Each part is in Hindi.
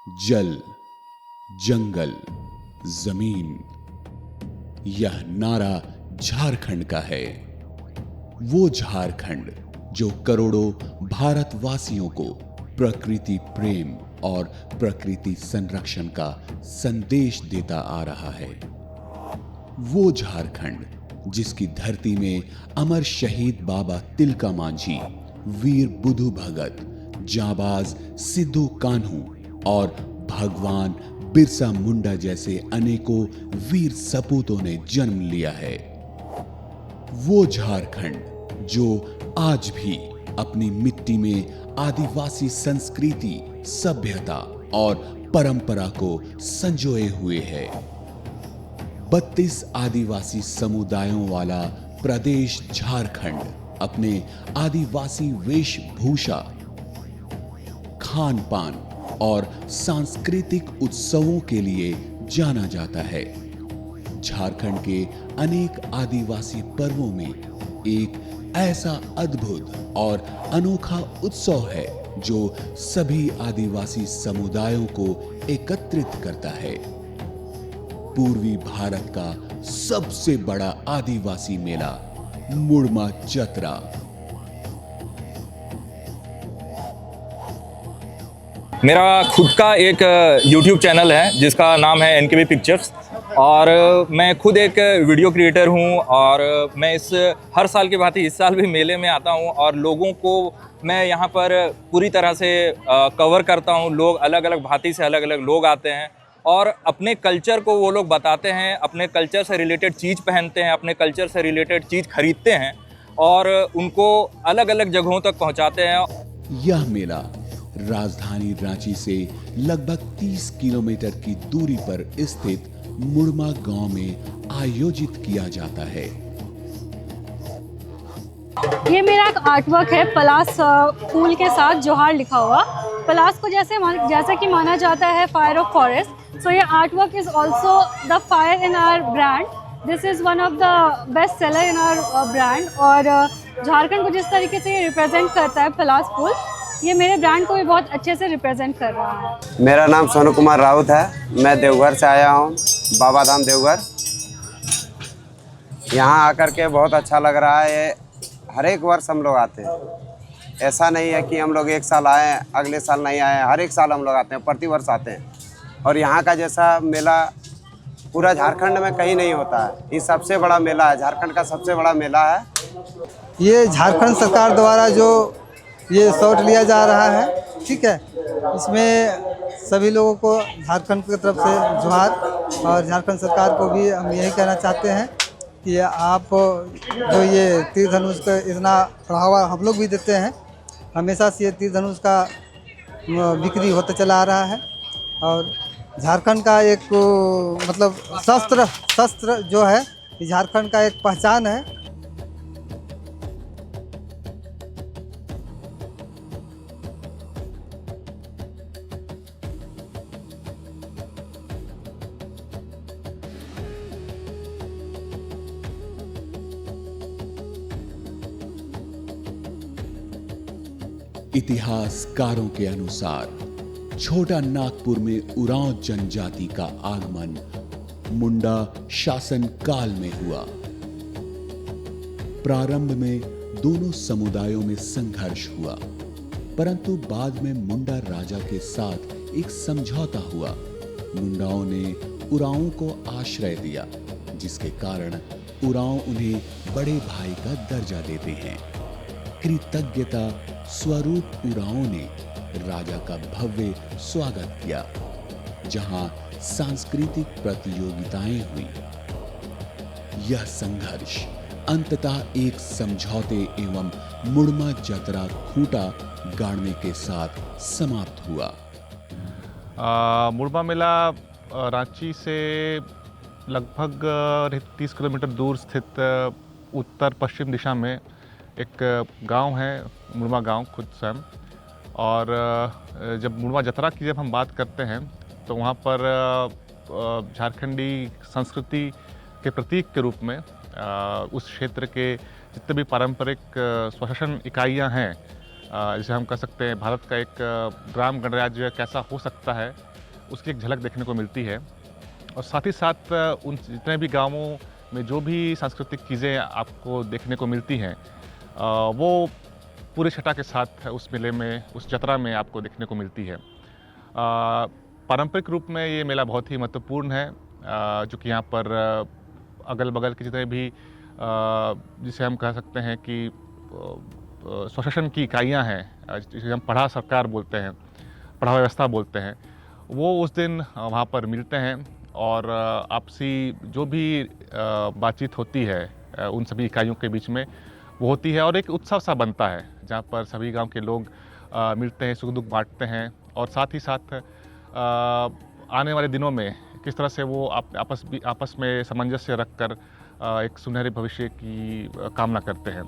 जल, जंगल, जमीन, यह नारा झारखंड का है। वो झारखंड जो करोड़ों भारतवासियों को प्रकृति प्रेम और प्रकृति संरक्षण का संदेश देता आ रहा है। वो झारखंड जिसकी धरती में अमर शहीद बाबा तिलका मांझी, वीर बुधु भगत, जाबाज सिद्धू कान्हू और भगवान बिरसा मुंडा जैसे अनेकों वीर सपूतों ने जन्म लिया है। वो झारखंड जो आज भी अपनी मिट्टी में आदिवासी संस्कृति, सभ्यता और परंपरा को संजोए हुए है। 32 आदिवासी समुदायों वाला प्रदेश झारखंड अपने आदिवासी वेशभूषा, खान पान और सांस्कृतिक उत्सवों के लिए जाना जाता है। झारखंड के अनेक आदिवासी पर्वों में एक ऐसा अद्भुत और अनोखा उत्सव है जो सभी आदिवासी समुदायों को एकत्रित करता है। पूर्वी भारत का सबसे बड़ा आदिवासी मेला मुड़मा जतरा। मेरा खुद का एक YouTube चैनल है जिसका नाम है NKB पिक्चर्स, और मैं खुद एक वीडियो क्रिएटर हूं। और मैं हर साल की भांति इस साल भी मेले में आता हूं और लोगों को मैं यहां पर पूरी तरह से कवर करता हूं। लोग अलग अलग भांति से अलग अलग लोग आते हैं और अपने कल्चर को वो लोग बताते हैं, अपने कल्चर से रिलेटेड चीज़ पहनते हैं, अपने कल्चर से रिलेटेड चीज़ खरीदते हैं और उनको अलग अलग जगहों तक पहुंचाते हैं। यह मेला राजधानी रांची से लगभग 30 किलोमीटर की दूरी पर स्थित मुड़मा गांव में आयोजित किया जाता है। ये मेरा एक आर्टवर्क है, पलास फूल के साथ जोहार लिखा हुआ। पलास को जैसे कि माना जाता है फायर ऑफ फॉरेस्ट, सो ये artwork is also the fire in our brand. This is one of the best seller in our brand. और झारखंड को जिस तरीके से ये रिप्रेजेंट करता है पलास फूल, ये मेरे ब्रांड को भी बहुत अच्छे से रिप्रेजेंट कर रहा है। मेरा नाम सोनू कुमार राउत है। मैं देवघर से आया हूँ, बाबा धाम देवघर। यहाँ आकर के बहुत अच्छा लग रहा है। ये हर एक वर्ष हम लोग आते हैं, ऐसा नहीं है कि हम लोग एक साल आए अगले साल नहीं आए। हर एक साल हम लोग आते हैं, प्रति वर्ष आते हैं। और यहाँ का जैसा मेला पूरा झारखंड में कहीं नहीं होता है। ये सबसे बड़ा मेला है, झारखंड का सबसे बड़ा मेला है। ये झारखंड सरकार द्वारा जो ये शॉट लिया जा रहा है, ठीक है, इसमें सभी लोगों को झारखंड की तरफ से जोहार। और झारखंड सरकार को भी हम यही कहना चाहते हैं कि आप जो ये तीर धनुष का इतना बढ़ावा हम लोग भी देते हैं, हमेशा से ये तीर धनुष का बिक्री होता चला आ रहा है। और झारखंड का एक मतलब शस्त्र जो है, झारखंड का एक पहचान है। इतिहासकारों के अनुसार छोटा नागपुर में उरांव जनजाति का आगमन मुंडा शासन काल में हुआ। प्रारंभ में दोनों समुदायों में संघर्ष हुआ, परंतु बाद में मुंडा राजा के साथ एक समझौता हुआ। मुंडाओं ने उरांव को आश्रय दिया, जिसके कारण उरांव उन्हें बड़े भाई का दर्जा देते हैं। कृतज्ञता स्वरूप उरांव ने राजा का भव्य स्वागत किया, जहां सांस्कृतिक प्रतियोगिताएं हुई। यह संघर्ष अंततः एक समझौते एवं मुड़मा जतरा खूंटा गाड़ने के साथ समाप्त हुआ। मुड़मा मेला रांची से लगभग 30 किलोमीटर दूर स्थित उत्तर पश्चिम दिशा में एक गांव है, मुड़मा गांव खुद स्वयं। और जब मुड़मा जतरा की जब हम बात करते हैं तो वहाँ पर झारखंडी संस्कृति के प्रतीक के रूप में उस क्षेत्र के जितने भी पारंपरिक स्वशासन इकाइयाँ हैं, जिसे हम कह सकते हैं भारत का एक ग्राम गणराज्य कैसा हो सकता है, उसकी एक झलक देखने को मिलती है। और साथ ही साथ उन जितने भी गांवों में जो भी सांस्कृतिक चीज़ें आपको देखने को मिलती हैं वो पूरे छटा के साथ उस मेले में, उस जतरा में आपको देखने को मिलती है। पारंपरिक रूप में ये मेला बहुत ही महत्वपूर्ण है, जो कि यहाँ पर अगल बगल के जितने भी जिसे हम कह सकते हैं कि स्वशासन की इकाइयाँ हैं, जिसे हम पढ़ा सरकार बोलते हैं, पढ़ा व्यवस्था बोलते हैं, वो उस दिन वहाँ पर मिलते हैं और आपसी जो भी बातचीत होती है उन सभी इकाइयों के बीच में वो होती है और एक उत्सव सा बनता है जहाँ पर सभी गांव के लोग मिलते हैं, सुख दुख बांटते हैं और साथ ही साथ आने वाले दिनों में किस तरह से वो आपस में सामंजस्य रखकर एक सुनहरे भविष्य की कामना करते हैं।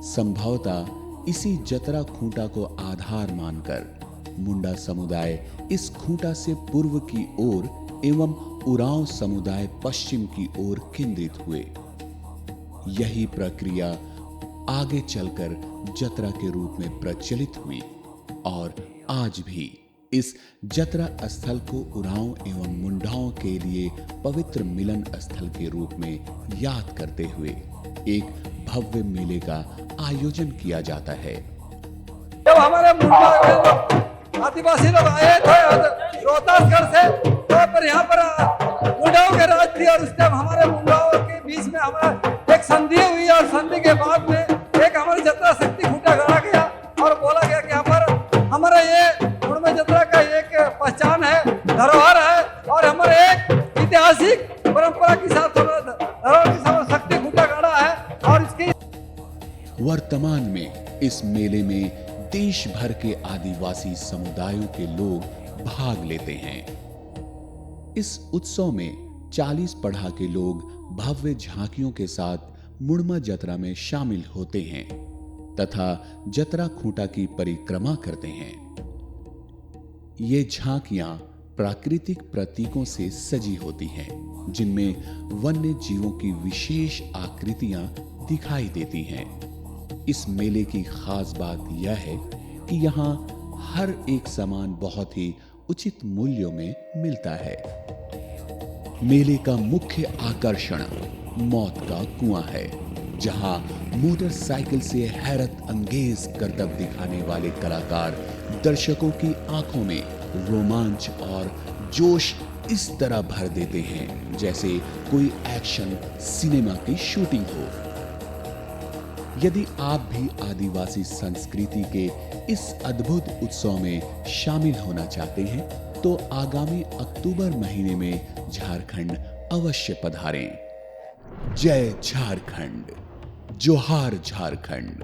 संभवतः इसी जतरा खूंटा को आधार मानकर मुंडा समुदाय इस खूंटा से पूर्व की ओर एवं उरांव समुदाय पश्चिम की ओर केंद्रित हुए। यही प्रक्रिया आगे चलकर जतरा के रूप में प्रचलित हुई और आज भी इस जतरा स्थल को उरांव एवं मुंडाओं के लिए पवित्र मिलन स्थल के रूप में याद करते हुए एक भव्य मेले का आयोजन किया जाता है। जब हमारे मुंडा आदिवासी लोग आए थे रोहतासगढ़ से, तो पर यहाँ पर मुंडाओं के राज थी और उस टाइम हमारे मुंडाओं के बीच में हमारा एक संधि हुई और संधि के बाद में एक हमारी जतरा शक्ति खूंटा गाड़ा गया और बोला गया कि हमारा ये मुंडा जतरा का एक पहचान है, धरोहर है और हमारे एक ऐतिहासिक परंपरा के साथ धरोहर के साथ शक्ति खूंटा गाड़ा है। और इसकी वर्तमान में इस मेले में देश भर के आदिवासी समुदायों के लोग भाग लेते हैं। इस उत्सव में 40 पढ़ा के लोग भव्य झांकियों के साथ मुड़मा जतरा में शामिल होते हैं तथा जतरा खूंटा की परिक्रमा करते हैं। ये झांकियां प्राकृतिक प्रतीकों से सजी होती हैं, जिनमें वन्य जीवों की विशेष आकृतियां दिखाई देती हैं। इस मेले की खास बात यह है कि यहाँ हर एक सामान बहुत ही उचित मूल्यों में मिलता है। मेले का मुख्य आकर्षण मौत का कुआं है, जहां मोटरसाइकिल से हैरत अंगेज करतब दिखाने वाले कलाकार दर्शकों की आंखों में रोमांच और जोश इस तरह भर देते हैं जैसे कोई एक्शन सिनेमा की शूटिंग हो। यदि आप भी आदिवासी संस्कृति के इस अद्भुत उत्सव में शामिल होना चाहते हैं तो आगामी अक्टूबर महीने में झारखंड अवश्य पधारें। जय झारखंड, जोहार झारखंड।